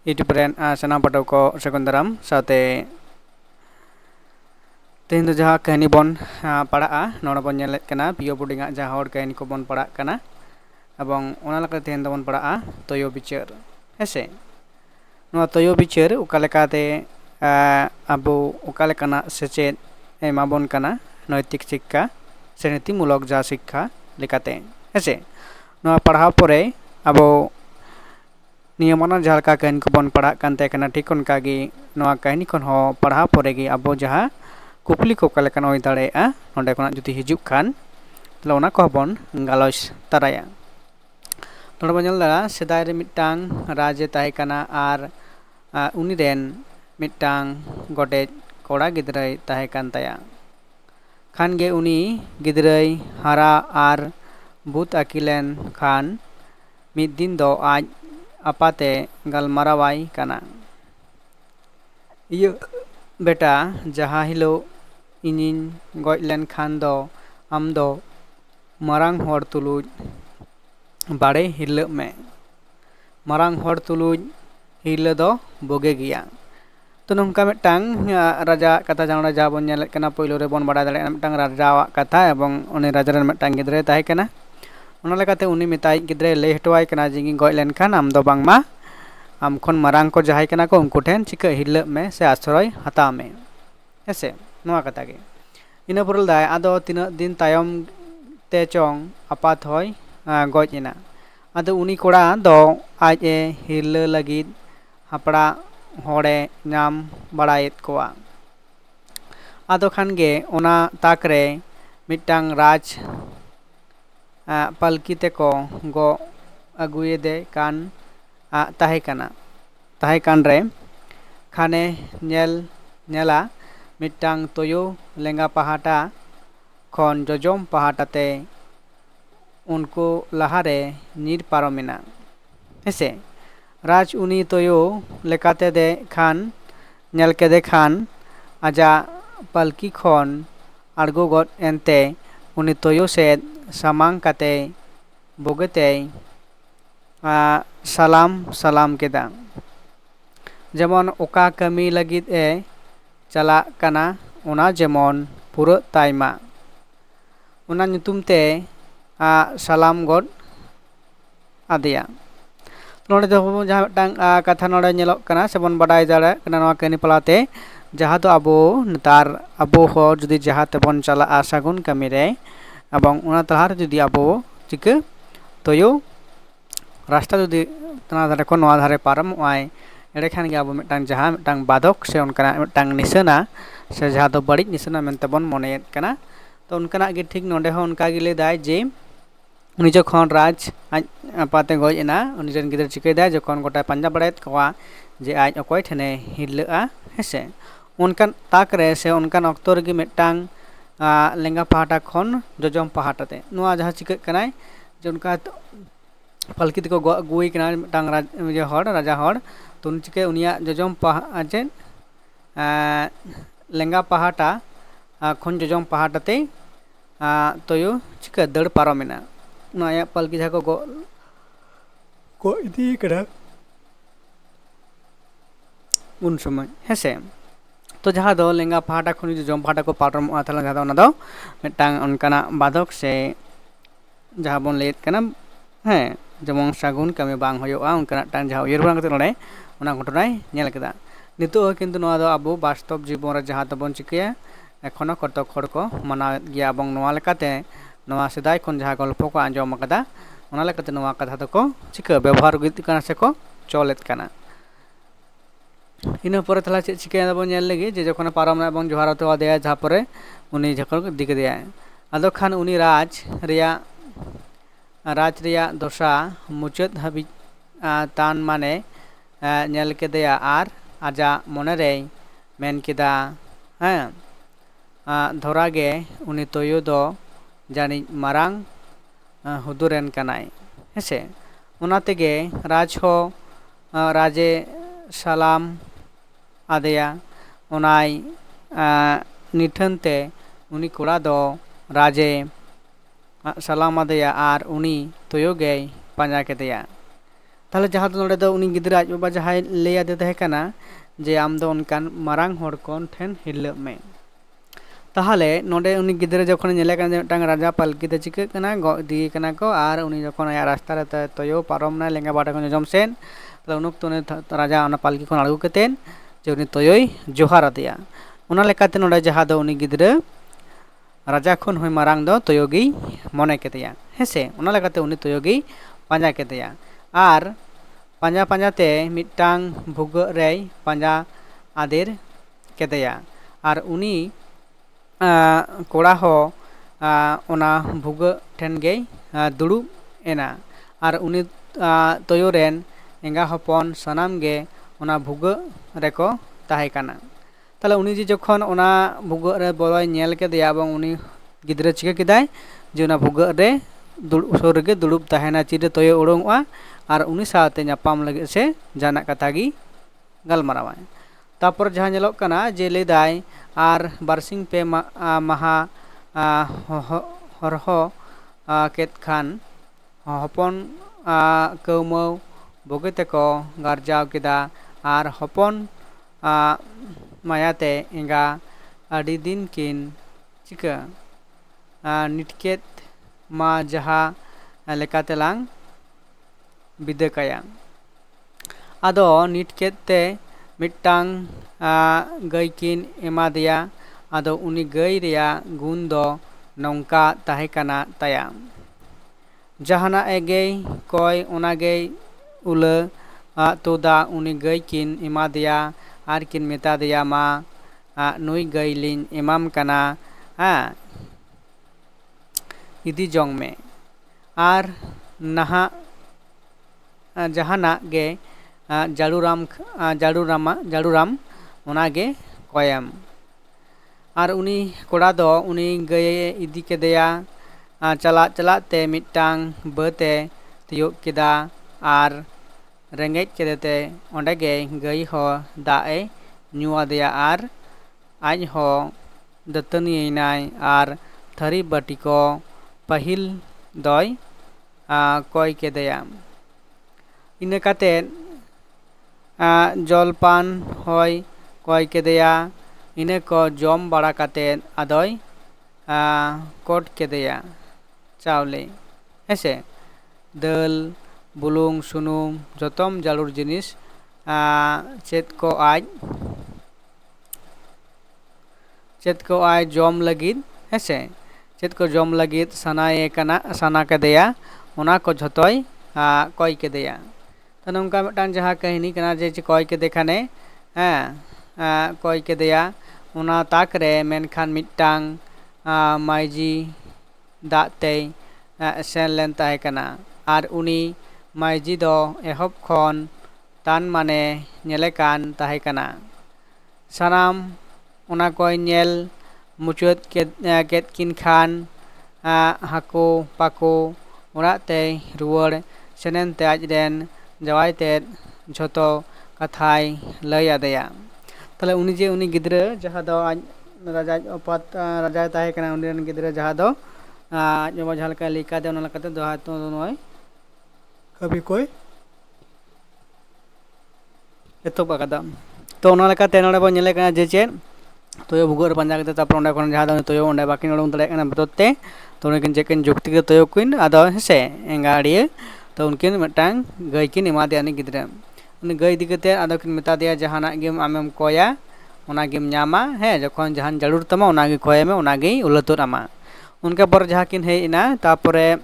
YouTube rain सानाम पाठक को सगुन दाराम साथे तेहन दो जहाँ कहनी बन पढ़ा नोड़ा बन नेलेत कना पियो बुडिंग जहाँ हर कहनी को बन पढ़ा कना एबं ओना लका तेहन दो बन पढ़ा तोयो बिचार हेसे नोआ तोयो बिचार उकालेकाते आबो उकालेकाना सेचेद एमा बन कना नैतिक शिक्षा से नीतिमूलक जा शिक्षा लेकाते हेसे नोआ पढ़ा परे आबो नियमना जहाँ का कहनी को बन पढ़ा कानते कना ठीक उनकागी नोआ कहनी को हो पढ़ा परेगी आबो जहाँ कुकली को कलेकान ओई दाड़ेया नोंडे कोना जुदी हिजुक खान तले ओना को बन गालोच ताराया नोंडे बन नेल दाड़ा सेदाय रे मिटांग राजे ताहे काना आर उनी रेन मिटांग गोडेज कोड़ा गिद्राय ताहे कान ताया खान गे उनी गिद्राय हारा आर बुत आकिलेन खान मिद दिन दो आज आपाते गलमारावाई काना इयो बेटा जहाँ हिलो इनिन गज लेन खान दो आम दो मारांग हर तुलुज बाड़े हिल में मारांग हर तुलुज हिल दो बोगे गिया तो नोंका मिटांग राजा कथा जाना जा बन नेलेत कना पयलो रे बन बाड़ा दाड़ेया मिटांग राजावाग कथा एबं उनी राजा रेन मिटांग गिद्राय ताहे कना ओना लेकाते उनी मेताय गिद्राय लय हटवाय कना जे गज लेन खान आम दो बांगमा आम खन मारांग को जहाय कना को उनको ठेन चिका हिल में से आश्रय हताव में हेसे नोआ कथा गे इना पुरल दाय आदो तिना दिन तायम ते चोंग आपात होय गज एना आदो उनी कोड़ा दो आज ए हिल लगिद हापड़ा होड़े नाम बाड़ायेत कोआ आदो खान गे ओना ताकरे मिटांग राज पालकी तेको गो अगुयेदे कान ताहे कान रे खाने नेला मिटांग तोयो लेंगा पहाटा खन जजम पहाटाते उनको लहारे नीर पारोमेना हेसे राज उनी तोयो लेकाते दे खान नेल केदे खान आजा पालकी खन आड़गो गद एनते उनी तोयो सेद सामांग काते बोगेते सलाम केदा जेमन ओका कमी लगिद ए चला कना ओना जेमन पूरा ताइमा ओना ᱧᱩᱛᱩᱢ ते सलाम गड आदिया नोड़े दो जहाँ मिटांग कथा नोड़े नेलोग कना सेबन बाडाय दाड़े कना नोआ कहनी पलाते जहाँ तो आबो नेतार आबो हो जुदी जहाँ तेबन चला सागुन कमी रे एबं ओना तलार जुदी आबो चिका तोयो रास्ता जुदी तना धारे को नोआ धारे पारमोआय एड़े खान गे आबो मिटांग जहाँ मिटांग बाधक से उनका मिटांग निशाना से जहाँ दो बड़ी निशाना मेनते बन मनेयेत कना तो उनका गे ठीक नोंडे हो उनका गे लैदाय जे उनी जखन राज आज आपाते गज एना उनी रेन गिद्रा चिकायदा जखन गोटाय पांजा बाड़ायेत कोआ जे आज अकय ठेने हिरलेआ हेसे उनकान ताकरे से उनकान अक्तो रेगे मिटांग लेंगा पहाटा खन जजम पहाटाते नोआ जहाँ चिकाग कनाय जे उनका पालकी तेको अगुई कना मिटांग राजा हर तो उन चिके उनिया जजम पहाटे लेंगा पहाटा खन जजम पहाटाते तोयो चिका दड़ पारोमेना नया पालकी जहाँ को इदी करा उन समय हेसे तो जहाँ दो लेंगा पहाटा खन जजम पहाटा को पारमोआ थाला जहाँ दो ना मिटांग उनकाना बाधक से जहाँ बन लैत कना हे जेमन सागुन कमी बांग होयोआ उनकाना टांग जहाँ उयहर बांग कते नोड़े ओना घटनाय नेल केदा नितो किन्तु नोआ दो आबो वास्तव जीवन रे जहाँ तबन चिकाया एखोनो कतक हर को मानावेत गिया एबं नोआ लेकाते नोआ सेदाय खन जहाँ गल्प को आंजम आकादा ओना लेकाते नोआ कथा दको चिका व्यवहार गइत कना सेको चलेत कना इना परे तला चेद चिकाया बन नेल लेगे जे जखन पारमना एबं जोहार तो आदेया जहाँ परे उनी जखन इदि केदेया आदो खान उनी राज रिया दशा मुचाद हाबि तान माने नेल केदेया आर आजा मने रे मेन केदा हाँ धरागे उनी तोयो दो जानी मारांग हुदुरेन कनाय हेसे ओना तेगे राज हो राजे सलाम आदेया ओनाय निठनते उनी कोड़ा दो राजे सलाम आदेया आर उनी तोयो गे पांजा केदेया ᱛᱟᱦᱞᱮ ᱡᱟᱦᱟᱸ ᱫᱚ ᱱᱚᱰᱮ ᱫᱚ ᱩᱱᱤ ᱜᱤᱫᱽᱨᱟᱹ ᱟᱡ ᱵᱟᱵᱟ ᱡᱟᱦᱟᱸᱭ ᱞᱟᱹᱭ ᱟᱫᱮ ᱛᱟᱦᱮᱸ ᱠᱟᱱᱟ ᱡᱮ ᱟᱢ ᱫᱚ ᱚᱱᱠᱟᱱ ᱢᱟᱨᱟᱝ ᱦᱚᱲ ᱠᱚ ᱴᱷᱮᱱ ᱦᱤᱨᱞᱟᱹᱜ ᱢᱮ। ᱛᱟᱦᱚᱞᱮ ᱱᱚᱰᱮ ᱩᱱᱤ ᱜᱤᱫᱽᱨᱟᱹ ᱡᱚᱠᱷᱚᱱ ᱧᱮᱞᱮ ᱠᱟᱱᱟ ᱡᱮ ᱢᱤᱫᱴᱟᱝ ᱨᱟᱡᱟ ᱯᱟᱞᱠᱤ ᱛᱮ ᱪᱤᱠᱟᱹᱜ ᱠᱟᱱᱟ ᱜᱚᱜ ᱤᱫᱤᱭᱮ ᱠᱟᱱᱟ ᱠᱚ ᱟᱨ ᱩᱱᱤ ᱡᱚᱠᱷᱚᱱ ᱟᱭᱟᱜ ᱨᱟᱥᱛᱟ ᱨᱮ ᱛᱚᱭᱚ ᱯᱟᱨᱚᱢ ᱱᱟᱭ ᱞᱮᱸᱜᱟ ᱵᱟᱦᱨᱮ ᱠᱷᱚᱱ ᱡᱚᱡᱚᱢ ᱥᱮᱫ ᱛᱟᱦᱞᱮ ᱩᱱ ᱚᱠᱛᱚ ᱩᱱᱤ ᱨᱟᱡᱟ ᱚᱱᱟ ᱯᱟᱞᱠᱤ ᱠᱷᱚᱱ ᱟᱬᱜᱚ ᱠᱟᱛᱮᱫ ᱡᱮ ᱩᱱᱤ ᱛᱚᱭᱚᱭ ᱡᱚᱦᱟᱨ ᱟᱫᱮᱭᱟ। ᱚᱱᱟ ᱞᱮᱠᱟᱛᱮ ᱱᱚᱰᱮ ᱡᱟᱦᱟᱸ ᱫᱚ ᱩᱱᱤ ᱜᱤᱫᱽᱨᱟᱹ ᱨᱟᱡᱟ ᱠᱷᱚᱱ ᱦᱚᱸ ᱢᱟᱨᱟᱝ ᱫᱚ ᱛᱩᱭᱩ ᱜᱮᱭ ᱢᱚᱱᱮ ᱠᱮᱫᱮᱭᱟ ᱦᱮᱸᱥᱮ ᱚᱱᱟ ᱞᱮᱠᱟᱛᱮ ᱩᱱᱤ ᱛᱩᱭᱩ ᱜᱮᱭ ᱯᱟᱸᱡᱟ ᱠᱮᱫᱮᱭᱟ ᱟᱨ ᱯᱟᱸᱡᱟ ᱯᱟᱸᱡᱟᱛᱮ ᱢᱤᱫᱴᱟᱝ ᱵᱷᱩᱜᱟᱹᱜ ᱨᱮᱭ ᱯᱟᱸᱡᱟ ᱟᱫᱮᱨ ᱠᱮᱫᱮᱭᱟ ᱟᱨ ᱩᱱᱤ ᱠᱚᱲᱟ ᱦᱚᱸ ᱚᱱᱟ ᱵᱷᱩᱜᱟᱹᱜ ᱴᱷᱮᱱ ᱜᱮᱭ ᱫᱩᱲᱩᱵ ᱮᱱᱟ ᱟᱨ ᱩᱱᱤ ᱛᱩᱭᱩ ᱨᱮᱱ ᱮᱸᱜᱟ ᱦᱚᱯᱚᱱ ᱥᱟᱱᱟᱢ ᱜᱮ ᱚᱱᱟ ᱵᱷᱩᱜᱟᱹᱜ ᱨᱮᱠᱚ ᱛᱟᱦᱮᱸ ᱠᱟᱱᱟ। ᱛᱟᱦᱞᱮ ᱩᱱᱤ ᱡᱮ ᱡᱚᱠᱷᱚᱱ ᱚᱱᱟ ᱵᱷᱩᱜᱟᱹᱜ ᱨᱮ ᱵᱚᱞᱚᱭ ᱧᱮᱞ ᱠᱮᱫᱮᱭᱟ ᱮᱵᱚᱝ ᱩᱱᱤ ᱜᱤᱫᱽᱨᱟᱹ ᱪᱤᱠᱟᱹ ᱠᱮᱫᱟᱭ ᱡᱮ ᱚᱱᱟ ᱵᱷᱩᱜᱟᱹᱜ ᱨᱮ ᱥᱩᱨ ᱨᱮᱜᱮ ᱫᱩᱲᱩᱵ ᱛᱟᱦᱮᱱᱟ ᱛᱤᱨᱮ ᱛᱩᱭᱩ ᱩᱰᱩᱝᱚᱜᱼᱟ ᱟᱨ ᱩᱱᱤ ᱥᱟᱶᱛᱮ ᱧᱟᱯᱟᱢ ᱞᱟᱹᱜᱤᱫ ᱥᱮ ᱡᱟᱦᱟᱱᱟᱜ ᱠᱟᱛᱷᱟ ᱜᱮ ᱜᱟᱞᱢᱟᱨᱟᱣᱟᱭ। ᱛᱟᱯᱚᱨ ᱡᱟᱦᱟᱸ ᱧᱮᱞᱚᱜ ᱠᱟᱱᱟ ᱡᱮ ᱞᱟᱹᱭᱫᱟᱭ ᱟᱨ ᱵᱟᱨᱥᱤᱧ ᱯᱮ ᱢᱟᱦᱟ ᱦᱚᱨᱦᱚ ᱠᱮᱫ ᱠᱷᱟᱱ ᱦᱚᱯᱚᱱ ᱠᱟᱹᱣᱢᱟᱹᱣ ᱵᱩᱜᱤ ᱛᱮᱠᱚ ᱜᱟᱨᱡᱟᱣ ᱠᱮᱫᱟ ᱟᱨ ᱦᱚᱯᱚᱱ ᱢᱟᱭᱟᱛᱮ ᱮᱸᱜᱟ ᱟᱹᱰᱤ ᱫᱤᱱ ᱠᱤᱱ ᱪᱤᱠᱟᱹ ᱱᱤᱴᱠᱮᱛ ᱢᱟ ᱡᱟᱦᱟᱸ ᱞᱮᱠᱟᱛᱮᱞᱟᱝ ᱵᱤᱫᱟᱹ ᱠᱟᱭᱟ। ᱟᱫᱚ ᱱᱤᱴᱠᱮᱛ ᱛᱮ ᱢᱤᱫᱴᱟᱝ ᱜᱟᱹᱭ ᱠᱤᱱ ᱮᱢᱟᱫᱮᱭᱟ ᱟᱫᱚ ᱩᱱᱤ ᱜᱟᱹᱭ ᱨᱮᱭᱟᱜ ᱜᱩᱱ ᱫᱚ ᱱᱚᱝᱠᱟ ᱛᱟᱦᱮᱸ ᱠᱟᱱᱟ ᱛᱟᱭᱟ ᱡᱟᱦᱟᱱᱟᱜ ᱜᱮᱭ ᱠᱚᱭ ᱚᱱᱟᱜᱮᱭ ᱩᱞᱟᱹ ᱛᱩᱫᱟ ᱩᱱᱤ ᱜᱟᱹᱭ ᱠᱤᱱ ᱮᱢᱟᱫᱮᱭᱟ ᱟᱨ ᱠᱤᱱ ᱢᱮᱛᱟ ᱫᱮᱭᱟ ᱢᱟ ᱱᱩᱭ ᱜᱟᱹᱭ ᱞᱤᱧ ᱮᱢᱟᱢ ᱠᱟᱱᱟ ᱤᱫᱤ ᱡᱚᱝ ᱢᱮ ᱟᱨ ᱱᱟᱦᱟᱜ ᱡᱟᱦᱟᱱᱟᱜ ᱜᱮ ᱡᱟᱹᱨᱩᱲᱟᱢ ᱚᱱᱟᱜᱮ ᱠᱚᱭᱮᱢ। ᱟᱨ ᱩᱱᱤ ᱠᱚᱲᱟ ᱫᱚ ᱩᱱᱤ ᱜᱟᱹᱭᱮ ᱤᱫᱤ ᱠᱮᱫᱮᱭᱟ ᱪᱟᱞᱟᱜ ᱪᱟᱞᱟᱜ ᱛᱮ ᱢᱤᱫᱴᱟᱝ ᱵᱟᱹᱫᱽᱮ ᱛᱤᱭᱳᱜ ᱠᱮᱫᱟ ᱟᱨ ᱨᱮᱸᱜᱮᱡ ᱠᱮᱫᱮᱛᱮ ᱚᱸᱰᱮ ᱜᱮ ᱜᱟᱹᱭ ᱦᱚᱸ ᱫᱟᱜ ᱮ ᱧᱩ ᱟᱫᱮᱭᱟ ᱟᱨ ᱟᱡ ᱦᱚᱸ ᱫᱟᱹᱛᱟᱹᱱᱤᱭᱮᱱᱟᱭ ᱟᱨ ᱛᱷᱟᱹᱨᱤ ᱵᱟᱹᱴᱤ ᱠᱚ ᱯᱟᱹᱦᱤᱞ ᱫᱚᱭ ᱠᱚᱭ ᱠᱮᱫᱮᱭᱟ। ᱤᱱᱟᱹ ᱠᱟᱛᱮᱫ ᱡᱚᱞᱯᱟᱱ ᱦᱚᱸᱭ ᱠᱚᱭ ᱠᱮᱫᱮᱭᱟ ᱤᱱᱟᱹ ᱠᱚ ᱡᱚᱢ ᱵᱟᱲᱟ ᱠᱟᱛᱮᱫ ᱟᱫᱚᱭ ᱠᱚᱴ ᱠᱮᱫᱮᱭᱟ ᱪᱟᱣᱞᱮ ᱦᱮᱸᱥᱮ ᱫᱟᱹᱞ ᱵᱩᱞᱩᱝ ᱥᱩᱱᱩᱢ ᱡᱚᱛᱚᱢ ᱡᱟᱹᱨᱩᱲ ᱡᱤᱱᱤᱥ ᱪᱮᱫ ᱠᱚ ᱟᱭ ᱡᱚᱢ ᱞᱟᱹᱜᱤᱫ ᱦᱮᱸᱥᱮ ᱪᱮᱫ ᱠᱚ ᱡᱚᱢ ᱞᱟᱹᱜᱤᱫ ᱥᱟᱱᱟ ᱠᱮᱫᱮᱭᱟ ᱚᱱᱟ ᱠᱚ ᱡᱷᱚᱛᱚᱭ ᱠᱚᱭ ᱠᱮᱫᱮᱭᱟ। ᱛᱚ ᱱᱚᱝᱠᱟ ᱢᱤᱫᱴᱟᱝ ᱡᱟᱦᱟᱸ ᱠᱟᱹᱦᱱᱤ ᱠᱟᱱᱟ ᱡᱮ ᱠᱚᱭ ᱠᱮᱫᱮ ᱠᱷᱟᱱᱮ ᱠᱚᱭ ᱠᱮᱫᱮᱭᱟ ᱚᱱᱟ ᱛᱟᱠ ᱨᱮ ᱢᱮᱱᱠᱷᱟन ᱢᱤᱫᱴᱟᱝ ᱢᱟᱹᱭᱡᱤ ᱫᱟᱜ ᱛᱮᱭ ᱥᱮᱱ ᱞᱮᱱ ᱛᱟᱦᱮᱸ ᱠᱟᱱᱟ ᱟᱨ ᱩᱱᱤ ᱢᱟᱹᱭᱡᱤ ᱫᱚ ᱮᱦᱚᱵ ᱠᱷᱚᱱ ᱛᱟᱱ ᱢᱟᱱᱮ ᱧᱮᱞᱮ ᱠᱟᱱ ᱛᱟᱦᱮᱸ ᱠᱟᱱᱟ ᱥᱟᱱᱟᱢ ᱚᱱᱟ ᱠᱚᱭ ᱧᱮᱞ ᱢᱩᱪᱟᱹᱫ ᱠᱮᱫ ᱠᱤᱱ ᱠᱷᱟᱱ ᱦᱟᱹᱠᱩ ᱯᱟᱹᱠᱩ ᱚᱲᱟᱜ ᱛᱮᱭ ᱨᱩᱣᱟᱹᱲ ᱥᱮᱱᱮᱱᱛᱮ ᱟᱡᱨᱮᱱ ᱡᱟᱶᱟᱭ ᱛᱮᱫ ᱡᱷᱚᱛᱚ ᱠᱟᱛᱷᱟᱭ ᱞᱟᱹᱭ ᱟᱫᱮᱭᱟ। ᱛᱟᱦᱞᱮ ᱩᱱᱤ ᱜᱤᱫᱽᱨᱟᱹ ᱡᱟᱦᱟᱸ ᱫᱚ ᱟᱡ ᱨᱟᱡᱟᱭ ᱛᱟᱦᱮᱸ ᱠᱟᱱᱟ ᱩᱱᱤ ᱨᱮᱱ ᱜᱤᱫᱽᱨᱟᱹ ᱡᱟᱦᱟᱸ ᱫᱚ ᱟᱡ ᱵᱟᱵᱟ ᱡᱟᱦᱟᱸ ᱞᱮᱠᱟᱭ ᱞᱟᱹᱭ ᱠᱟᱫᱮᱭᱟ ᱚᱱᱟ ᱞᱮᱠᱟᱛᱮ ᱱᱚᱜᱼᱚᱭ ᱠᱟᱹᱢᱤ ᱠᱚᱭ ᱮᱛᱚᱦᱚᱵ ᱟᱠᱟᱫᱟ। ᱛᱚ ᱚᱱᱟ ᱞᱮᱠᱟᱛᱮ ᱱᱚᱰᱮ ᱵᱚᱱ ᱧᱮᱞᱮ ᱠᱟᱱᱟ ᱡᱮ ᱪᱮᱫ ᱛᱩᱭᱩ ᱵᱷᱩᱜᱟᱹᱜ ᱨᱮ ᱯᱟᱸᱡᱟ ᱠᱟᱛᱮᱫ ᱛᱟᱨᱯᱚᱨ ᱚᱸᱰᱮ ᱠᱷᱚᱱ ᱡᱟᱦᱟᱸ ᱫᱚ ᱛᱩᱭᱩ ᱚᱸᱰᱮ ᱵᱟᱹᱠᱤᱱ ᱩᱰᱩᱝ ᱫᱟᱲᱮᱭᱟᱜ ᱠᱟᱱᱟ ᱵᱚᱛᱚᱨ ᱛᱮ ᱛᱚ ᱩᱱᱠᱤᱱ ᱪᱮᱫ ᱠᱤᱱ ᱡᱩᱠᱛᱤ ᱠᱮᱫᱟ ᱛᱩᱭᱩ ᱠᱤᱱ ᱟᱫᱚ ᱦᱮᱸᱥᱮ ᱮᱸᱜᱟ ᱟᱲᱤᱭᱟᱹ ᱛᱚ ᱩᱱᱠᱤᱱ ᱢᱤᱫᱴᱟᱝ ᱜᱟᱹᱭ ᱠᱤᱱ ᱮᱢᱟᱫᱮᱭᱟ ᱩᱱᱤ ᱜᱤᱫᱽᱨᱟᱹ ᱩᱱᱤ ᱜᱟᱹᱭ ᱤᱫᱤ ᱠᱟᱛᱮᱫ ᱟᱫᱚ ᱠᱤᱱ ᱢᱮᱛᱟ ᱫᱮᱭᱟ ᱡᱟᱦᱟᱱᱟᱜ ᱜᱮ ᱟᱢᱮᱢ ᱠᱚᱭᱟ ᱚᱱᱟᱜᱮᱢ ᱧᱟᱢᱟ ᱦᱮᱸ ᱡᱚᱠᱷᱚᱱ ᱡᱟᱦᱟᱱ ᱡᱟᱹᱨᱩᱲ ᱛᱟᱢᱟ ᱚᱱᱟᱜᱮ ᱠᱚᱭ ᱢᱮ ᱚᱱᱟᱜᱮᱭ ᱩᱞᱟᱹ ᱛᱩᱫ ᱟᱢᱟ। ᱚᱱᱠᱟ ᱯᱚᱨ ᱡᱟᱦᱟᱸ ᱠᱤᱱ ᱦᱮᱡ ᱮᱱᱟ ᱛᱟᱨᱯᱚᱨᱮ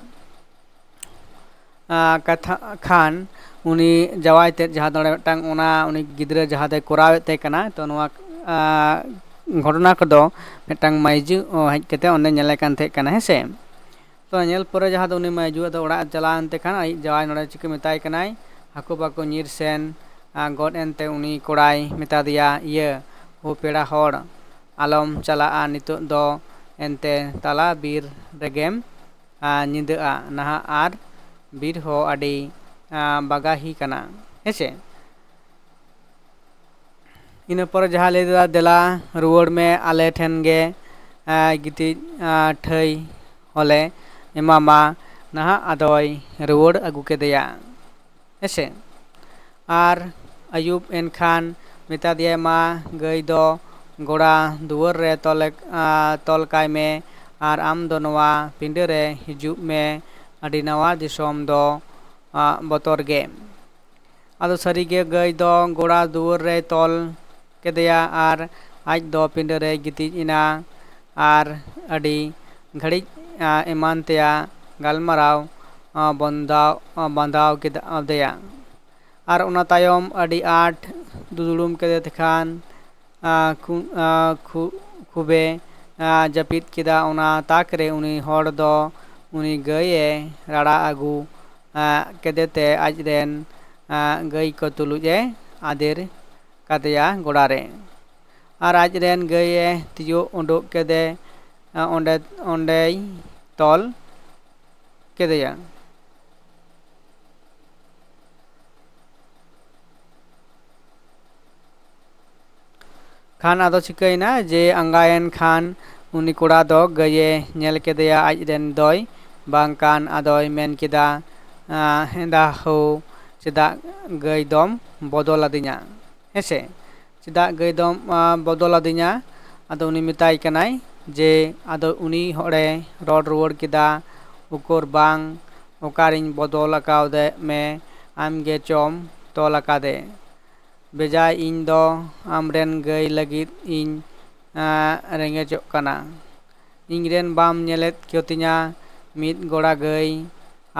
ᱠᱟᱛᱷᱟ ᱠᱷᱟᱱ ᱩᱱᱤ ᱡᱟᱶᱟᱭ ᱛᱮᱫ ᱡᱟᱦᱟᱸ ᱫᱚ ᱢᱤᱫᱴᱟᱝ ᱩᱱᱤ ᱜᱤᱫᱽᱨᱟᱹ ᱡᱟᱦᱟᱸ ᱫᱚᱭ ᱠᱚᱨᱟᱣᱮᱫ ᱛᱟᱦᱮᱸ ᱠᱟᱱᱟ ᱛᱚ ᱱᱚᱣᱟ ᱜᱷᱚᱴᱚᱱᱟ ᱠᱚᱫᱚ ᱢᱤᱫᱴᱟᱝ ᱢᱟᱹᱭᱡᱩ ᱦᱮᱡ ᱠᱟᱛᱮᱫ ᱚᱸᱰᱮ ᱧᱮᱞᱮ ᱠᱟᱱ ᱛᱟᱦᱮᱸ ᱠᱟᱱᱟ ᱦᱮᱸᱥᱮ ᱛᱚ ᱧᱮᱞ ᱯᱚᱨᱮ ᱡᱟᱦᱟᱸ ᱫᱚ ᱩᱱᱤ ᱢᱟᱹᱭᱡᱩ ᱫᱚ ᱚᱲᱟᱜ ᱪᱟᱞᱟᱣᱮᱱ ᱛᱮ ᱠᱷᱟᱱ ᱟᱡ ᱡᱟᱶᱟᱭ ᱱᱚᱰᱮ ᱪᱤᱠᱟᱹ ᱢᱮᱛᱟᱭ ᱠᱟᱱᱟᱭ ᱦᱟᱹᱠᱩ ᱯᱟᱹᱠᱩ ᱧᱤᱨ ᱥᱮᱱ ᱜᱚᱫ ᱮᱱᱛᱮ ᱩᱱᱤ ᱠᱚᱲᱟᱭ ᱢᱮᱛᱟ ᱫᱮᱭᱟ ᱯᱮᱲᱟ ᱦᱚᱲ ᱟᱞᱚᱢ ᱪᱟᱞᱟᱜᱼᱟ ᱱᱤᱛᱚᱜ ᱫᱚ ᱮᱱᱛᱮ ᱛᱟᱞᱟ ᱵᱤᱨ ᱨᱮᱜᱮᱢ ᱧᱤᱫᱟᱹᱜᱼᱟ ᱱᱟᱦᱟᱜ ᱟᱨ ᱵᱤᱨ ᱦᱚᱸ ᱟᱹᱰᱤ ᱵᱟᱜᱟᱦᱤ ᱠᱟᱱᱟ ᱦᱮᱸᱥᱮ ᱤᱱᱟᱹ ᱯᱚᱨᱮ ᱡᱟᱦᱟᱸ ᱞᱟᱹᱭ ᱮᱫᱟ ᱫᱮᱞᱟ ᱨᱩᱣᱟᱹᱲ ᱢᱮ ᱟᱞᱮ ᱴᱷᱮᱱ ᱜᱮ ᱜᱤᱛᱤᱡ ᱴᱷᱟᱹᱭ ᱦᱚᱞᱮ ᱮᱢᱟᱢᱟ ᱱᱟᱦᱟᱜ ᱟᱫᱚᱭ ᱨᱩᱣᱟᱹᱲ ᱟᱹᱜᱩ ᱠᱮᱫᱮᱭᱟ। ᱦᱮᱸᱥᱮ ᱟᱨ ᱟᱹᱭᱩᱵ ᱮᱱᱠᱷᱟᱱ ᱢᱮᱛᱟ ᱫᱮᱭᱟᱭ ᱢᱟ ᱜᱟᱹᱭ ᱫᱚ ᱜᱚᱲᱟ ᱫᱩᱣᱟᱹᱨ ᱨᱮ ᱛᱚᱞ ᱠᱟᱭ ᱢᱮ ᱟᱨ ᱟᱢ ᱫᱚ ᱱᱚᱣᱟ ᱯᱤᱸᱰᱟᱹ ᱨᱮ ᱦᱤᱡᱩᱜ ᱢᱮ ᱟᱹᱰᱤ ᱱᱟᱣᱟ ᱫᱤᱥᱚᱢ ᱫᱚ ᱵᱚᱛᱚᱨ ᱜᱮ ᱟᱫᱚ ᱥᱟᱹᱨᱤᱜᱮ ᱜᱟᱹᱭ ᱫᱚ ᱜᱚᱲᱟ ᱫᱩᱣᱟᱹᱨ ᱨᱮᱭ ᱛᱚᱞ ᱠᱮᱫᱮᱭᱟ ᱟᱨ ᱟᱡ ᱫᱚ ᱯᱤᱸᱰᱟᱹ ᱨᱮᱭ ᱜᱤᱛᱤᱡ ᱮᱱᱟ ᱟᱨ ᱟᱹᱰᱤ ᱜᱷᱟᱹᱲᱤᱡ ᱮᱢᱟᱱ ᱛᱮᱭᱟᱜ ᱜᱟᱞᱢᱟᱨᱟᱣ ᱵᱟᱸᱫᱟᱣ ᱠᱮᱫᱮᱭᱟ ᱟᱨ ᱚᱱᱟ ᱛᱟᱭᱚᱢ ᱟᱹᱰᱤ ᱟᱸᱴ ᱫᱩᱫᱲᱩᱢ ᱠᱮᱫᱮ ᱛᱮᱠᱷᱟᱱ ᱠᱷᱩᱵᱮ ᱡᱟᱹᱯᱤᱫ ᱠᱮᱫᱟ ᱚᱱᱟ ᱛᱟᱠ ᱨᱮ ᱩᱱᱤ ᱦᱚᱲ ᱫᱚ ᱩᱱᱤ ᱜᱟᱹᱭᱮ ᱨᱟᱲᱟ ᱟᱹᱜᱩ ᱠᱮᱫᱮᱛᱮ ᱟᱡᱨᱮᱱ ᱜᱟᱹᱭ ᱠᱚ ᱛᱩᱞᱩᱡ ᱮ ᱟᱫᱮᱨ ᱠᱟᱫᱮᱭᱟ ᱜᱚᱲᱟ ᱨᱮ ᱟᱨ ᱟᱡᱨᱮᱱ ᱜᱟᱹᱭᱮ ᱛᱤᱭᱳᱜ ᱩᱰᱩᱠ ᱠᱮᱫᱮ ᱚᱸᱰᱮᱭ ᱛᱚᱞ ᱠᱮᱫᱮᱭᱟ ᱠᱷᱟᱱ ᱟᱫᱚ ᱪᱤᱠᱟᱹᱭᱮᱱᱟ ᱡᱮ ᱟᱸᱜᱟᱭᱮᱱ ᱠᱷᱟᱱ ᱩᱱᱤ ᱠᱚᱲᱟ ᱫᱚ ᱜᱟᱹᱭᱮ ᱧᱮᱞ ᱠᱮᱫᱮᱭᱟ ᱟᱡᱨᱮᱱ ᱫᱚᱭ ᱵᱟᱝᱠᱷᱟᱱ ᱟᱫᱚᱭ ᱢᱮᱱ ᱠᱮᱫᱟ ᱦᱮᱸᱫᱟ ᱦᱳ ᱪᱮᱫᱟᱜ ᱜᱟᱹᱭ ᱫᱚᱢ ᱵᱚᱫᱚᱞ ᱟᱹᱫᱤᱧᱟ ᱦᱮᱸᱥᱮ ᱪᱮᱫᱟᱜ ᱜᱟᱹᱭ ᱫᱚᱢ ᱵᱚᱫᱚᱞ ᱟᱹᱫᱤᱧᱟ ᱟᱫᱚ ᱩᱱᱤ ᱢᱮᱛᱟᱭ ᱠᱟᱱᱟᱭ ᱡᱮ ᱟᱫᱚ ᱩᱱᱤ ᱦᱚᱲᱮ ᱨᱚᱲ ᱨᱩᱣᱟᱹᱲ ᱠᱮᱫᱟ ᱩᱠᱩᱨ ᱵᱟᱝ ᱚᱠᱟᱨᱤᱧ ᱵᱚᱫᱚᱞ ᱟᱠᱟᱣᱫᱮ ᱢᱮ ᱟᱢᱜᱮ ᱪᱚᱢ ᱛᱚᱞ ᱟᱠᱟᱫᱮ ᱵᱮᱡᱟᱭ ᱤᱧ ᱫᱚ ᱟᱢᱨᱮᱱ ᱜᱟᱹᱭ ᱞᱟᱹᱜᱤᱫ ᱤᱧ ᱨᱮᱸᱜᱮᱡᱚᱜ ᱠᱟᱱᱟ ᱤᱧᱨᱮᱱ ᱵᱟᱢ ᱧᱮᱞᱮᱫ ᱠᱚᱛᱤᱧᱟ ᱢᱤᱫ ᱜᱚᱲᱟ ᱜᱟᱹᱭ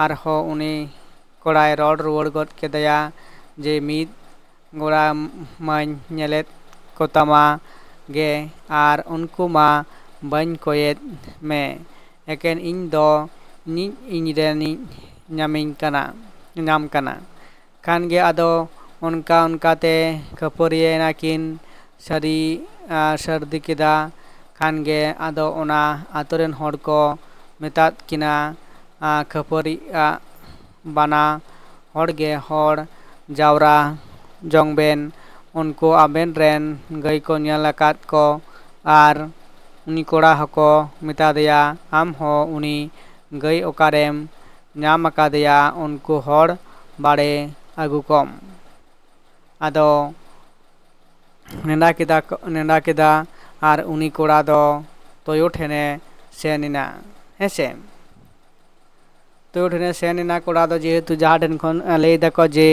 ᱟᱨᱦᱚᱸ ᱩᱱᱤ ᱠᱚᱲᱟᱭ ᱨᱚᱲ ᱨᱩᱣᱟᱹᱲ ᱜᱚᱫ ᱠᱮᱫᱮᱭᱟ ᱡᱮ ᱢᱤᱫ ᱜᱚᱲᱟ ᱢᱟᱧ ᱧᱮᱞᱮᱫ ᱠᱚᱛᱟᱢᱟ ᱜᱮ ᱟᱨ ᱩᱱᱠᱩ ᱢᱟ ᱵᱟᱹᱧ ᱠᱚᱭᱮᱫ ᱢᱮ ᱮᱠᱮᱱ ᱤᱧ ᱫᱚ ᱤᱧᱨᱮᱱᱤᱧ ᱧᱟᱢ ᱠᱟᱱᱟ ᱠᱷᱟᱱ ᱜᱮ ᱟᱫᱚ ᱚᱱᱠᱟ ᱚᱱᱠᱟᱛᱮ ᱠᱷᱟᱹᱯᱟᱹᱨᱤᱭᱮᱱᱟ ᱠᱤᱱ ᱥᱟᱹᱨᱫᱤ ᱠᱮᱫᱟ ᱠᱷᱟᱱ ᱜᱮ ᱟᱫᱚ ᱚᱱᱟ ᱟᱛᱳ ᱨᱮᱱ ᱦᱚᱲ ᱠᱚ ᱢᱮᱛᱟᱫ ᱠᱤᱱᱟ ᱠᱷᱟᱹᱯᱟᱹᱨᱤᱜ ᱵᱟᱱᱟ ᱦᱚᱲᱜᱮ ᱦᱚᱲ ᱡᱟᱣᱨᱟ ᱡᱚᱝ ᱵᱮᱱ ᱩᱱᱠᱩ ᱟᱵᱮᱱ ᱨᱮᱱ ᱜᱟᱹᱭ ᱠᱚ ᱧᱮᱞ ᱟᱠᱟᱫ ᱠᱚ ᱟᱨ ᱩᱱᱤ ᱠᱚᱲᱟ ᱦᱚᱸᱠᱚ ᱢᱮᱛᱟ ᱫᱮᱭᱟ ᱟᱢ ᱦᱚᱸ ᱩᱱᱤ ᱜᱟᱹᱭ ᱚᱠᱟᱨᱮᱢ ᱧᱟᱢ ᱟᱠᱟᱫᱮᱭᱟ ᱩᱱᱠᱩ ᱦᱚᱲ ᱵᱟᱲᱮ ᱟᱹᱜᱩ ᱠᱚᱢ ᱟᱫᱚ ᱱᱮᱰᱟ ᱠᱮᱫᱟ ᱟᱨ ᱩᱱᱤ ᱠᱚᱲᱟ ᱫᱚ ᱛᱩᱭᱩ ᱴᱷᱮᱱᱮ ᱥᱮᱱ ᱮᱱᱟ ᱦᱮᱸᱥᱮ ᱛᱩᱭᱩ ᱴᱷᱮᱱᱮ ᱥᱮᱱ ᱮᱱᱟ ᱠᱚᱲᱟ ᱫᱚ ᱡᱮᱦᱮᱛᱩ ᱡᱟᱦᱟᱸ ᱴᱷᱮᱱ ᱠᱷᱚᱱ ᱞᱟᱹᱭ ᱫᱟᱠᱚ ᱡᱮ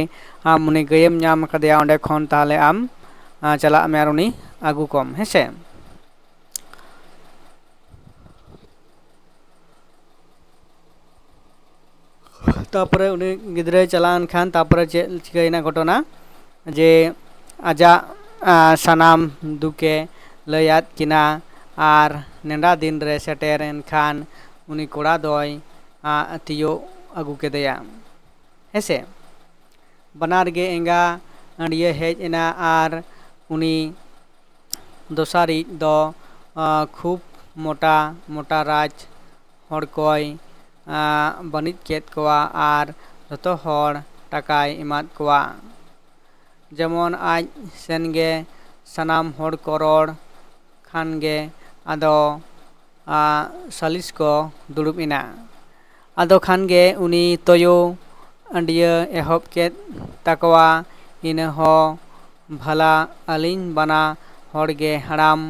ᱟᱢ ᱩᱱᱤ ᱜᱟᱹᱭᱮᱢ ᱧᱟᱢ ᱟᱠᱟᱫᱮᱭᱟ ᱚᱸᱰᱮ ᱠᱷᱚᱱ ᱛᱟᱦᱚᱞᱮ ᱟᱢ ᱪᱟᱞᱟᱜ ᱢᱮ ᱟᱨ ᱩᱱᱤ ᱟᱹᱜᱩ ᱠᱚᱢ ᱦᱮᱸᱥᱮ ᱛᱟᱯᱚᱨᱮ ᱩᱱᱤ ᱜᱤᱫᱽᱨᱟᱹᱭ ᱪᱟᱞᱟᱣᱮᱱ ᱠᱷᱟᱱ ᱛᱟᱯᱚᱨᱮ ᱪᱮᱫ ᱪᱤᱠᱟᱹᱭᱮᱱᱟ ᱜᱷᱚᱴᱚᱱᱟ ᱡᱮ ᱟᱡᱟᱜ ᱥᱟᱱᱟᱢ ᱫᱩᱠᱮ ᱞᱟᱹᱭᱟᱫ ᱠᱤᱱᱟ ᱟᱨ ᱱᱮᱰᱟ ᱫᱤᱱ ᱨᱮ ᱥᱮᱴᱮᱨᱮᱱ ᱠᱷᱟᱱ ᱩᱱᱤ ᱠᱚᱲᱟ ᱫᱚᱭ ᱛᱤᱭᱳᱜ ᱟᱹᱜᱩ ᱠᱮᱫᱮᱭᱟ ᱦᱮᱸᱥᱮ ᱵᱟᱱᱟᱨ ᱜᱮ ᱮᱸᱜᱟ ᱟᱹᱰᱤᱭᱟᱹ ᱦᱮᱡ ᱮᱱᱟ ᱟᱨ ᱩᱱᱤ ᱫᱚᱥᱟᱨᱤᱡ ᱫᱚ ᱠᱷᱩᱵ ᱢᱚᱴᱟ ᱨᱟᱡᱽ ᱦᱚᱲ ᱠᱚᱭ ᱵᱟᱹᱱᱤᱡ ᱠᱮᱫ ᱠᱚᱣᱟ ᱟᱨ ᱡᱚᱛᱚ ᱦᱚᱲ ᱴᱟᱠᱟᱭ ᱮᱢᱟᱫ ᱠᱚᱣᱟ ᱡᱮᱢᱚᱱ ᱟᱡ ᱥᱮᱱᱜᱮ ᱥᱟᱱᱟᱢ ᱦᱚᱲ ᱠᱚ ᱨᱚᱲ ᱠᱷᱟᱱ ᱜᱮ ᱟᱫᱚ ᱥᱟᱞᱤᱥ ᱠᱚ ᱫᱩᱲᱩᱵ ᱮᱱᱟ ᱟᱫᱚ ᱠᱷᱟᱱ ᱜᱮ ᱩᱱᱤ ᱛᱩᱭᱩ ᱟᱹᱰᱤᱭᱟᱹ ᱮᱦᱚᱵ ᱠᱮᱫ ᱛᱟᱠᱚᱣᱟ ᱤᱱᱟᱹ ᱦᱚᱸ ᱵᱷᱟᱞᱟ ᱟᱹᱞᱤᱧ ᱵᱟᱱᱟ ᱦᱚᱲᱜᱮ ᱦᱟᱲᱟᱢ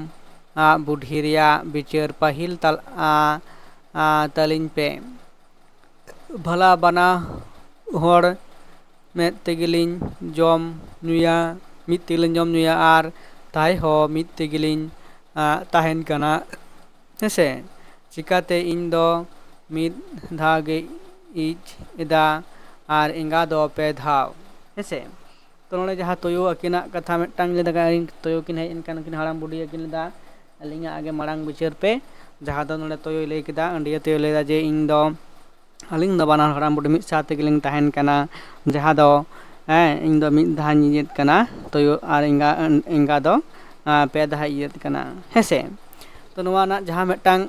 ᱵᱩᱰᱷᱤ ᱨᱮᱭᱟᱜ ᱵᱤᱪᱟᱹᱨ ᱯᱟᱹᱦᱤᱞ ᱛᱟᱹᱞᱤᱧ ᱯᱮ ᱵᱷᱟᱞᱟ ᱵᱟᱱᱟ ᱦᱚᱲ ᱢᱤᱫ ᱛᱮᱜᱮᱞᱤᱧ ᱡᱚᱢ ᱧᱩᱭᱟ ᱟᱨ ᱛᱟᱭ ᱦᱚᱸ ᱢᱤᱫ ᱛᱮᱜᱮᱞᱤᱧ ᱛᱟᱦᱮᱱ ᱠᱟᱱᱟ ᱦᱮᱸᱥᱮ ᱪᱤᱠᱟᱹᱛᱮ ᱤᱧ ᱫᱚ ᱢᱤᱫ ᱫᱷᱟᱣ ᱜᱮ ᱤᱡ ᱮᱫᱟ ᱟर ᱮᱸᱜᱟ ᱫᱚ ᱯᱮ ᱫᱷᱟᱣ ᱦᱮᱸᱥᱮ ᱛᱚ ᱱᱚᱰᱮ ᱡᱟᱦᱟᱸ ᱛᱩᱭᱩ ᱟᱹᱠᱤᱱᱟᱜ ᱠᱟᱛᱷᱟ ᱢᱤᱫᱴᱟᱝ ᱞᱟᱹᱭ ᱫᱟ ᱛᱩᱭᱩ ᱠᱤᱱ ᱦᱮᱡ ᱮᱱᱠᱷᱟᱱ ᱩᱱᱠᱤᱱ ᱦᱟᱲᱟᱢ ᱵᱩᱰᱷᱤ ᱟᱹᱠᱤᱱ ᱞᱟᱹᱭᱫᱟ ᱟᱹᱞᱤᱧᱟᱜ ᱟᱜᱮ ᱢᱟᱲᱟᱝ ᱵᱤᱪᱟᱹᱨ ᱯᱮ ᱡᱟᱦᱟᱸ ᱫᱚ ᱱᱚᱰᱮ ᱛᱩᱭᱩᱭ ᱞᱟᱹᱭ ᱠᱮᱫᱟ ᱟᱹᱰᱤᱭᱟᱹ ᱛᱩᱭᱩᱭ ᱞᱟᱹᱭᱫᱟ ᱡᱮ ᱟᱹᱞᱤᱧ ᱫᱚ ᱵᱟᱱᱟ ᱦᱟᱲᱟᱢ ᱵᱩᱰᱷᱤ ᱢᱤᱫ ᱥᱟᱶ ᱛᱮᱜᱮᱞᱤᱧ ᱛᱟᱦᱮᱱ ᱠᱟᱱᱟ ᱡᱟᱦᱟᱸ ᱫᱚ ᱤᱧ ᱫᱚ ᱢᱤᱫ ᱫᱷᱟᱣ ᱤᱧ ᱠᱟᱱᱟ ᱛᱩᱭᱩ ᱟᱨ ᱮᱸᱜᱟ ᱫᱚ ᱯᱮ ᱫᱷᱟᱣ ᱤᱭᱟᱹᱫ ᱠᱟᱱᱟ ᱦᱮᱸᱥᱮ ᱛᱚ ᱱᱚᱣᱟ ᱨᱮᱱᱟᱜ ᱡᱟᱦᱟᱸ ᱢᱤᱫᱴᱟᱝ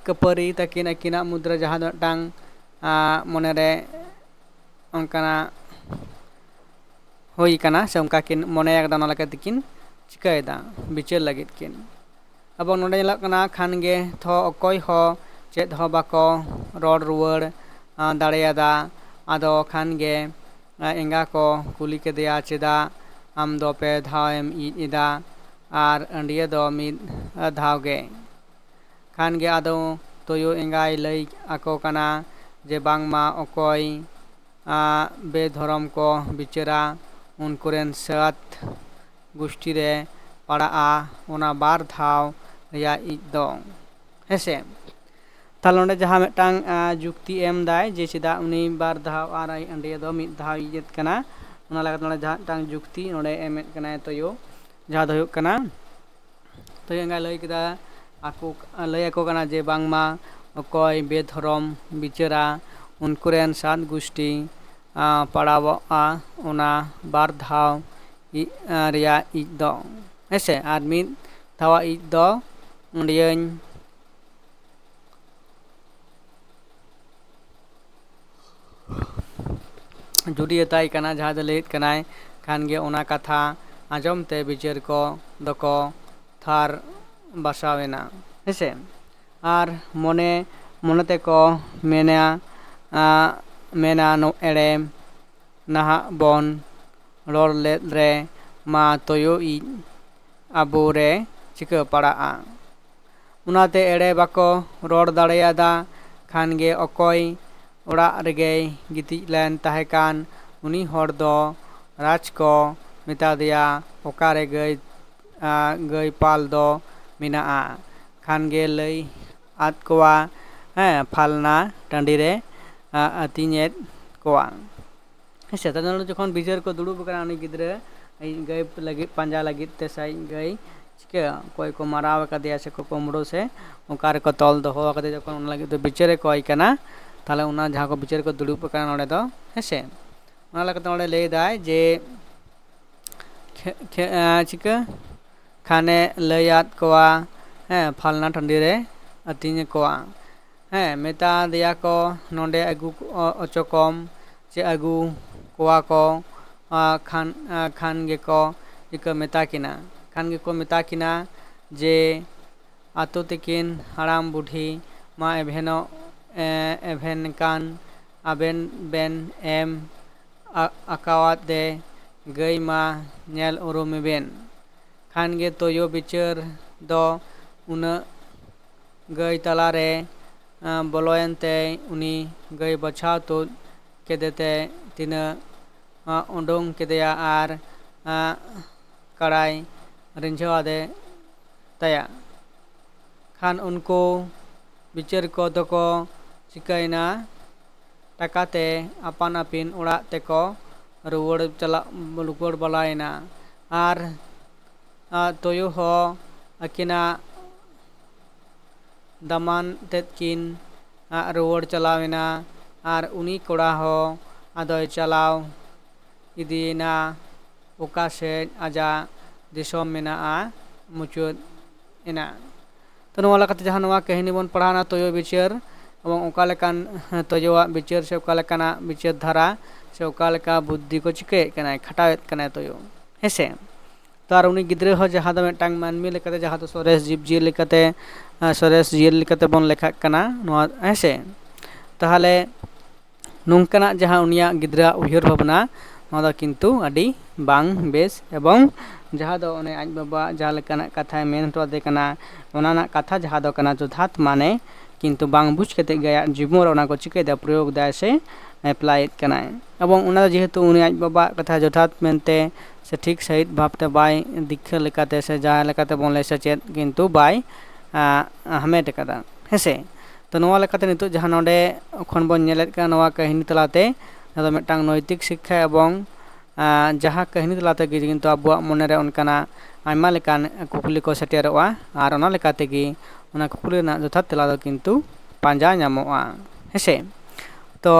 ᱠᱟᱹᱯᱟᱹᱨᱤ ᱛᱟᱹᱠᱤᱱ ᱟᱹᱠᱤᱱᱟᱜ ᱢᱩᱫᱽᱨᱮ ᱡᱟᱦᱟᱸ ᱫᱚ ᱢᱤᱫᱴᱟᱝ ᱢᱚᱱᱮᱨᱮ ᱚᱱᱠᱟᱱᱟᱜ ᱦᱩᱭ ᱠᱟᱱᱟ ᱥᱮ ᱚᱱᱠᱟ ᱠᱤᱱ ᱢᱚᱱᱮᱭ ᱠᱟᱫᱟ ᱚᱱᱟ ᱞᱮᱠᱟ ᱛᱮᱠᱤᱱ ᱪᱤᱠᱟᱹᱭᱮᱫᱟ ᱵᱤᱪᱟᱹᱨ ᱞᱟᱹᱜᱤᱫ ᱠᱤᱱ ᱟᱵᱚ ᱱᱚᱰᱮ ᱧᱮᱞᱚᱜ ᱠᱟᱱᱟ ᱠᱷᱟᱱ ᱜᱮ ᱛᱷᱚ ᱚᱠᱚᱭ ᱦᱚᱸ ᱪᱮᱫ ᱦᱚᱸ ᱵᱟᱠᱚ ᱨᱚᱲ ᱨᱩᱣᱟᱹᱲ ᱫᱟᱲᱮᱭᱟᱫᱟ ᱟᱫᱚ ᱠᱷᱟᱱ ᱜᱮ ᱮᱸᱜᱟ ᱠᱚ ᱠᱩᱞᱤ ᱠᱮᱫᱮᱭᱟ ᱪᱮᱫᱟᱜ ᱟᱢ ᱫᱚ 2 ᱫᱷᱟᱣᱮᱢ ᱤᱡ ᱮᱫᱟ ᱟᱨ ᱟᱹᱰᱤᱭᱟᱹ ᱫᱚ 1 ᱫᱷᱟᱣ ᱜᱮ। ᱠᱷᱟᱱ ᱜᱮ ᱟᱫᱚ ᱛᱩᱭᱩ ᱮᱸᱜᱟᱭ ᱞᱟᱹᱭ ᱟᱠᱚ ᱠᱟᱱᱟ ᱡᱮ ᱵᱟᱝᱢᱟ ᱚᱠᱚᱭ ᱵᱮᱫᱷᱚᱨᱚᱢ ko ᱵᱤᱪᱟᱹᱨᱟ ᱩᱱᱠᱩᱨᱮᱱ ᱥᱟᱛ ᱜᱩᱥᱴᱤ ᱨᱮ ᱯᱟᱲᱟᱜᱼᱟ ᱚᱱᱟ 2 ᱫᱷᱟᱣ ᱨᱮᱭᱟᱜ ᱤᱡ ᱫᱚ ᱦᱮᱸᱥᱮ। তাহলে ᱚᱸᱰᱮ ᱡᱟᱦᱟᱸ ᱢᱤᱫᱴᱟᱝ ᱡᱩᱠᱛᱤ ᱮᱢ ᱫᱟᱭ ᱡᱮ ᱪᱮᱫᱟᱜ ᱩᱱᱤ 2 ᱫᱷᱟᱣ ᱟᱨ ᱟᱡ ᱟᱹᱰᱤᱭᱟᱹ ᱫᱚ 1 ᱫᱷᱟᱣ ᱤᱡᱮᱫ ᱠᱟᱱᱟ ᱚᱱᱟ ᱞᱮᱠᱟᱛᱮ ᱱᱚᱰᱮ ᱡᱟᱦᱟᱸ ᱢᱤᱫᱴᱟᱝ ᱡᱩᱠᱛᱤ ᱱᱚᱰᱮ ᱮᱢᱮᱫ ᱠᱟᱱᱟᱭ ᱛᱩᱭᱩ ᱡᱟᱦᱟᱸ ᱫᱚ ᱦᱩᱭᱩᱜ ᱠᱟᱱᱟ ᱛᱩᱭᱩ ᱮᱸᱜᱟᱭ ᱞᱟᱹᱭ ᱠᱮᱫᱟ ᱞᱟᱹᱭ ᱟᱠᱚ ᱠᱟᱱᱟ ᱡᱮ ᱵᱟᱝᱢᱟ ᱚᱠᱚᱭ ᱵᱮᱫᱷᱚᱨᱚᱢ ᱵᱤᱪᱟᱹᱨᱟ ᱩᱱᱠᱩᱨᱮᱱ 7 ᱜᱩᱥᱴᱤ ᱯᱟᱲᱟᱣᱚᱜᱼᱟ ᱚᱱᱟ 2 ᱫᱷᱟᱣ ᱨᱮᱭᱟᱜ ᱤᱡ ᱫᱚ ᱦᱮᱸᱥᱮ ᱟᱨ 1 ᱫᱷᱟᱣᱟᱜ ᱤᱡ ᱫᱚ ᱚᱸᱰᱮᱧ ᱡᱩᱨᱤᱭᱟᱛᱟᱭ ᱠᱟᱱᱟ ᱡᱟᱦᱟᱸ ᱫᱚ ᱞᱟᱹᱭᱮᱫ ᱠᱟᱱᱟᱭ ᱠᱷᱟᱱ ᱜᱮ ᱚᱱᱟ ᱠᱟᱛᱷᱟ ᱟᱸᱡᱚᱢ ᱛᱮ ᱵᱤᱪᱟᱹᱨ ᱠᱚ ᱫᱚᱠᱚ ᱛᱷᱟᱨ ᱵᱟᱥᱟᱣᱮᱱᱟ ᱦᱮᱸᱥᱮ ᱟᱨ ᱢᱚᱱᱮ ᱛᱮᱠᱚ ᱢᱮᱱᱟ ᱮᱲᱮ ᱱᱟᱦᱟᱜ ᱵᱚᱱ ᱨᱚᱲ ᱞᱮᱫ ᱨᱮ ᱢᱟ ᱛᱩᱭᱩ ᱤᱡ ᱟᱵᱚ ᱨᱮ ᱪᱤᱠᱟᱹ ᱯᱟᱲᱟᱜᱼᱟ ᱚᱱᱟᱛᱮ ᱮᱲᱮ ᱵᱟᱠᱚ ᱨᱚᱲ ᱫᱟᱲᱮᱭᱟᱫᱟ ᱠᱷᱟᱱ ᱜᱮ ᱚᱠᱚᱭ ᱚᱲᱟᱜ ᱨᱮᱜᱮᱭ ᱜᱤᱛᱤᱡ ᱞᱮᱱ ᱛᱟᱦᱮᱸ ᱠᱟᱱ ᱩᱱᱤ ᱦᱚᱲ ᱫᱚ ᱨᱟᱡᱽ ᱠᱚ ᱢᱮᱛᱟ ᱫᱮᱭᱟ ᱚᱠᱟᱨᱮ ᱜᱟᱹᱭ ᱯᱟᱞ ᱫᱚ ᱢᱮᱱᱟᱜᱼᱟ ᱠᱷᱟᱱ ᱜᱮ ᱞᱟᱹᱭ ᱟᱫ ᱠᱚᱣᱟ ᱯᱷᱟᱞᱱᱟ ᱴᱟᱺᱰᱤ ᱨᱮ ᱟᱹᱛᱤᱧᱮᱫ ᱠᱚᱣᱟ ᱦᱮᱸᱥᱮ ᱛᱟᱦᱞᱮ ᱡᱚᱠᱷᱚᱱ ᱵᱤᱪᱟᱹᱨ ᱠᱚ ᱫᱩᱲᱩᱵ ᱟᱠᱟᱱᱟ ᱩᱱᱤ ᱜᱤᱫᱽᱨᱟᱹ ᱜᱟᱹᱭ ᱞᱟᱹᱜᱤᱫ ᱯᱟᱸᱡᱟ ᱞᱟᱹᱜᱤᱫ ᱛᱮ ᱥᱟᱭ ᱜᱟᱹᱭ ᱪᱤᱠᱟᱹ ᱚᱠᱚᱭ ᱠᱚ ᱢᱟᱨᱟᱣ ᱟᱠᱟᱫᱮᱭᱟ ᱥᱮ ᱠᱚ ᱠᱩᱢᱲᱩ ᱥᱮ ᱚᱠᱟ ᱨᱮᱠᱚ ᱛᱚᱞ ᱫᱚᱦᱚ ᱟᱠᱟᱫᱮᱭᱟ ᱡᱚᱠᱷᱚᱱ ᱚᱱᱟ ᱞᱟᱹᱜᱤᱫ ᱫᱚ ᱵᱤᱪᱟᱹᱨᱮ ᱠᱚᱭ ᱠᱟᱱᱟ ᱛᱟᱦᱞᱮ ᱚᱱᱟ ᱡᱟᱦᱟᱸ ᱠᱚ ᱵᱤᱪᱟᱹᱨ ᱠᱚ ᱫᱩᱲᱩᱵ ᱟᱠᱟᱱᱟ ᱱᱚᱰᱮ ᱫᱚ ᱦᱮᱸᱥᱮ ᱚᱱᱟ ᱞᱮᱠᱟᱛᱮ ᱱᱚᱰᱮ ᱞᱟᱹᱭᱫᱟᱭ ᱡᱮ ᱪᱤᱠᱟᱹ ᱠᱷᱟᱱᱮ ᱞᱟᱹᱭ ᱟᱫ ᱠᱚᱣᱟ ᱯᱷᱟᱞᱱᱟ ᱴᱟᱺᱰᱤ ᱨᱮ ᱟᱹᱛᱤᱧ ᱠᱚᱣᱟ ᱢᱮᱛᱟ ᱫᱮᱭᱟ ᱠᱚ ᱱᱚᱰᱮ ᱟᱹᱜᱩ ᱚᱪᱚ ᱠᱚᱢ ᱪᱮ ᱟᱹᱜᱩ ᱠᱚᱣᱟ ᱠᱚ ᱠᱷᱟᱱ ᱜᱮᱠᱚ ᱪᱤᱠᱟᱹ ᱢᱮᱛᱟ ᱠᱤᱱᱟ ᱠᱷᱟᱱ ᱜᱮᱠᱚ ᱢᱮᱛᱟ ᱠᱤᱱᱟ ᱡᱮ ᱟᱛᱳ ᱛᱤᱠᱤᱱ ᱦᱟᱲᱟᱢ ᱵᱩᱰᱷᱤ ᱢᱟ ᱮᱵᱷᱮᱱᱠᱟᱱ ᱟᱵᱮᱱ ᱵᱮᱱ ᱮᱢ ᱟᱠᱟᱣᱟᱫᱮ ᱜᱟᱹᱭ ᱢᱟ ᱧᱮᱞ ᱩᱨᱩᱢᱮᱵᱮᱱ ᱠᱷᱟᱱ ᱜᱮ ᱛᱩᱭᱩ ᱵᱤᱪᱟᱹᱨ ᱫᱚ ᱩᱱᱟᱹᱜ ᱜᱟᱹᱭ ᱛᱟᱞᱟᱨᱮ ᱵᱚᱞᱚᱭᱮᱱᱛᱮ ᱩᱱᱤ ᱜᱟᱹᱭ ᱵᱟᱪᱷᱟᱣ ᱛᱩᱫ ᱠᱮᱫᱮᱛᱮ ᱛᱤᱱᱟᱹᱜ ᱩᱰᱩᱝ ᱠᱮᱫᱮᱭᱟ ᱟᱨ ᱠᱟᱲᱟᱭ ᱨᱤᱸᱡᱷᱟᱹ ᱟᱫᱮ ᱛᱟᱭᱟ ᱠᱷᱟᱱ ᱩᱱᱠᱩ ᱵᱤᱪᱟᱹᱨ ᱠᱚ ᱫᱚᱠᱚ ᱪᱤᱠᱟᱹᱭᱮᱱᱟ ᱴᱟᱠᱟᱛᱮ ᱟᱯᱟᱱ ᱟᱹᱯᱤᱱ ᱚᱲᱟᱜ ᱛᱮᱠᱚ ᱨᱩᱣᱟᱹᱲ ᱵᱟᱞᱟᱭᱮᱱᱟ ᱟᱨ ᱛᱩᱭᱩ ᱦᱚᱸ ᱟᱹᱠᱤᱱᱟᱜ ᱫᱟᱢᱟᱱ ᱛᱮᱫ ᱠᱤᱱ ᱨᱩᱣᱟᱹᱲ ᱪᱟᱞᱟᱣᱮᱱᱟ ᱟᱨ ᱩᱱᱤ ᱠᱚᱲᱟ ᱦᱚᱸ ᱟᱫᱚᱭ ᱪᱟᱞᱟᱣ ᱤᱫᱤᱭᱮᱱᱟ ᱚᱠᱟ ᱥᱮᱫ ᱟᱡᱟᱜ ᱫᱤᱥᱚᱢ ᱢᱮᱱᱟᱜᱼᱟ ᱢᱩᱪᱟᱹᱫ ᱮᱱᱟ ᱛᱚ ᱱᱚᱣᱟ ᱞᱮᱠᱟᱛᱮ ᱡᱟᱦᱟᱸ ᱱᱚᱣᱟ ᱠᱟᱹᱦᱱᱤ ᱵᱚᱱ ᱯᱟᱲᱦᱟᱣᱱᱟ ᱛᱩᱭᱩ ᱵᱤᱪᱟᱹᱨ এবং ᱚᱠᱟ ᱞᱮᱠᱟᱱ ᱛᱩᱭᱩᱣᱟᱜ ᱵᱤᱪᱟᱹᱨ ᱥᱮ ᱚᱠᱟ ᱞᱮᱠᱟᱱᱟᱜ ᱵᱤᱪᱟᱹᱨ ᱫᱷᱟᱨᱟ ᱥᱮ ᱚᱠᱟ ᱞᱮᱠᱟ ᱵᱩᱫᱽᱫᱷᱤ ᱠᱚ ᱪᱤᱠᱟᱹᱭᱮᱫ ᱠᱟᱱᱟᱭ ᱠᱷᱟᱴᱟᱣᱮᱫ ᱠᱟᱱᱟᱭ ᱛᱩᱭᱩ ᱦᱮᱸᱥᱮ ᱛᱚ ᱟᱨ ᱩᱱᱤ ᱜᱤᱫᱽᱨᱟᱹ ᱦᱚᱸ ᱡᱟᱦᱟᱸ ᱫᱚ ᱢᱤᱫᱴᱟᱝ ᱢᱟᱹᱱᱢᱤ ᱞᱮᱠᱟᱛᱮ ᱡᱟᱦᱟᱸ ᱫᱚ ᱥᱚᱨᱮᱥ ᱡᱤᱵᱽᱼᱡᱤᱭᱟᱹᱞᱤ ᱞᱮᱠᱟᱛᱮ ᱥᱚᱨᱮᱥ ᱡᱤᱭᱟᱹᱞᱤ ᱞᱮᱠᱟᱛᱮ ᱵᱚᱱ ᱞᱮᱠᱷᱟᱜ ᱠᱟᱱᱟ ᱱᱚᱣᱟ ᱦᱮᱸᱥᱮ ᱛᱟᱦᱚᱞᱮ ᱱᱚᱝᱠᱟᱱᱟᱜ ᱡᱟᱦᱟᱸ ᱩᱱᱤᱭᱟᱜ ᱜᱤᱫᱽᱨᱟᱹᱣᱟᱜ ᱩᱭᱦᱟᱹᱨ ᱵᱷᱟᱵᱽᱱᱟ ᱱᱚᱣᱟ ᱫᱚ ᱠᱤᱱᱛᱩ ᱟᱹᱰᱤ ᱵᱟᱝ ᱵᱮᱥ ᱮᱵᱚᱝ ᱡᱟᱦᱟᱸ ᱫᱚ ᱚᱱᱮ ᱟᱡ ᱵᱟᱵᱟᱣᱟᱜ ᱡᱟᱦᱟᱸ ᱞᱮᱠᱟᱱᱟᱜ ᱠᱟᱛᱷᱟᱭ ᱢᱮᱱ ᱦᱚᱴᱚᱣᱟᱫᱮ ᱠᱟᱱᱟ ᱚᱱᱟ ᱨᱮᱱᱟᱜ ᱠᱟᱛᱷᱟ ᱡᱟᱦᱟᱸ ᱫᱚ ᱠᱟᱱᱟ ᱡᱚᱛᱷᱟᱛ ᱢᱟᱱᱮ ᱠᱤᱱᱛᱩ ᱵᱟᱝ ᱵᱩᱡᱽ ᱠᱟᱛᱮᱫ ᱜᱮ ᱟᱭᱟᱜ ᱡᱤᱵᱚᱱ ᱨᱮ ᱚᱱᱟ ᱠᱚ ᱪᱤᱠᱟᱹᱭᱮᱫᱟ ᱯᱨᱚᱭᱳᱜᱽ ᱮᱫᱟᱭ ᱥᱮ ᱮᱯᱞᱟᱭᱮᱫ ᱠᱟᱱᱟᱭ ᱮᱵᱚᱝ ᱚᱱᱟ ᱫᱚ ᱡᱮᱦᱮᱛᱩ ᱩᱱᱤ ᱟᱡ ᱵᱟᱵᱟᱣᱟᱜ ᱠᱟᱛᱷᱟ ᱡᱚᱛᱷᱟᱛ ᱢᱮᱱᱛᱮ ᱥᱮ ᱴᱷᱤᱠ ᱥᱟᱺᱦᱤᱡ ᱵᱷᱟᱵᱽᱛᱮ ᱵᱟᱭ ᱫᱤᱠᱷᱟᱹ ᱞᱮᱠᱟᱛᱮ ᱥᱮ ᱡᱟᱦᱟᱸ ᱞᱮᱠᱟᱛᱮ ᱵᱚᱱ ᱞᱟᱹᱭ ᱥᱮᱪᱮᱫ ᱠᱤᱱᱛᱩ ᱵᱟᱭ ᱦᱟᱢᱮᱴ ᱟᱠᱟᱫᱟ ᱦᱮᱸᱥᱮ ᱛᱚ ᱱᱚᱣᱟ ᱞᱮᱠᱟᱛᱮ ᱱᱤᱛᱚᱜ ᱡᱟᱦᱟᱸ ᱱᱚᱰᱮ ᱠᱷᱚᱱ ᱵᱚᱱ ᱧᱮᱞᱮᱫ ᱠᱟᱱᱟ ᱱᱚᱣᱟ ᱠᱟᱹᱦᱱᱤ ᱛᱟᱞᱟᱛᱮ ᱡᱟᱦᱟᱸ ᱫᱚ ᱢᱤᱫᱴᱟᱝ ᱱᱳᱭᱛᱤᱠ ᱥᱤᱠᱠᱷᱟ ᱮᱵᱚᱝ ᱡᱟᱦᱟᱸ ᱠᱟᱹᱦᱱᱤ ᱛᱟᱞᱟ ᱛᱮᱜᱮ ᱠᱤᱱᱛᱩ ᱟᱵᱚᱣᱟᱜ ᱢᱚᱱᱮᱨᱮ ᱚᱱᱠᱟᱱᱟᱜ ᱟᱭᱢᱟ ᱞᱮᱠᱟᱱ ᱠᱩᱠᱞᱤ ko ᱥᱮᱴᱮᱨᱚᱜᱼᱟ ᱟᱨ ᱚᱱᱟ ᱞᱮᱠᱟ ᱛᱮᱜᱮ ᱚᱱᱟ ᱠᱩᱠᱞᱤ ᱨᱮᱱᱟᱜ ᱡᱚᱛᱷᱟᱛ ᱛᱮᱞᱟ ᱫᱚ ᱠᱤᱱᱛᱩ ᱯᱟᱸᱡᱟ ᱧᱟᱢᱚᱜᱼᱟ ᱦᱮᱸᱥᱮ ᱛᱚ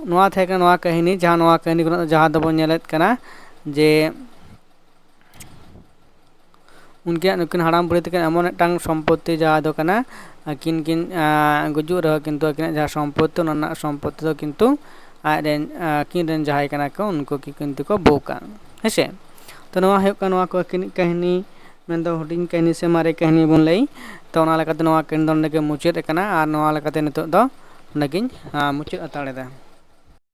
ᱱᱚᱣᱟ ᱛᱟᱦᱮᱸ ᱠᱟᱱᱟ ᱱᱚᱣᱟ ᱠᱟᱹᱦᱱᱤ ᱡᱟᱦᱟᱸ ᱱᱚᱣᱟ ᱠᱟᱹᱦᱱᱤ ᱠᱷᱚᱱᱟᱜ ᱡᱟᱦᱟᱸ ᱫᱚᱵᱚᱱ ᱧᱮᱞᱮᱫ ᱠᱟᱱᱟ ᱡᱮ ᱩᱱᱠᱤᱱ ᱦᱟᱲᱟᱢ ᱵᱩᱲᱦᱤ ᱛᱟᱹᱠᱤᱱ ᱮᱢᱚᱱ ᱢᱤᱫᱴᱟᱝ ᱥᱚᱢᱯᱚᱛᱛᱤ ᱡᱟᱦᱟᱸ ᱫᱚ ᱠᱟᱱᱟ ᱟᱹᱠᱤᱱ ᱠᱤᱱ ᱜᱩᱡᱩᱜ ᱨᱮᱦᱚᱸ ᱠᱤᱱᱛᱩ ᱟᱹᱠᱤᱱᱟᱜ ᱡᱟᱦᱟᱸ ᱥᱚᱢᱯᱚᱛᱛᱤ ᱚᱱᱟ ᱨᱮᱱᱟᱜ ᱥᱚᱢᱯᱚᱛᱛᱤ ᱫᱚ ᱠᱤᱱᱛᱩ ᱟᱡᱨᱮᱱ ᱟᱹᱠᱤᱱ ᱨᱮᱱ ᱡᱟᱦᱟᱸᱭ ᱠᱟᱱᱟ ᱠᱚ ᱩᱱᱠᱩ ᱠᱤᱱᱛᱩ ᱠᱚ ᱵᱷᱳᱜᱽᱼᱟ ᱦᱮᱸᱥᱮ ᱛᱚ ᱱᱚᱣᱟ ᱦᱩᱭᱩᱜ ᱠᱟᱱᱟ ᱱᱚᱣᱟ ᱠᱚ ᱠᱟᱹᱦᱱᱤ ᱢᱮᱱᱫᱚ ᱦᱩᱰᱤᱧ ᱠᱟᱹᱦᱱᱤ ᱥᱮ ᱢᱟᱨᱮ ᱠᱟᱹᱦᱱᱤ ᱵᱚᱱ ᱞᱟᱹᱭ ᱛᱚ ᱚᱱᱟ ᱞᱮᱠᱟᱛᱮ ᱱᱚᱣᱟ ᱠᱟᱹᱦᱱᱤ ᱫᱚ ᱱᱚᱸᱰᱮ ᱜᱮ ᱢᱩᱪᱟᱹᱫ ᱟᱠᱟᱱᱟ ᱟᱨ ᱱᱚᱣᱟ ᱞᱮᱠᱟᱛᱮ ᱱᱤᱛᱚᱜ ᱫᱚ ᱚᱸᱰᱮᱜᱤᱧ ᱢᱩᱪᱟᱹᱫ ᱦᱟᱛᱟᱲᱮᱫᱟ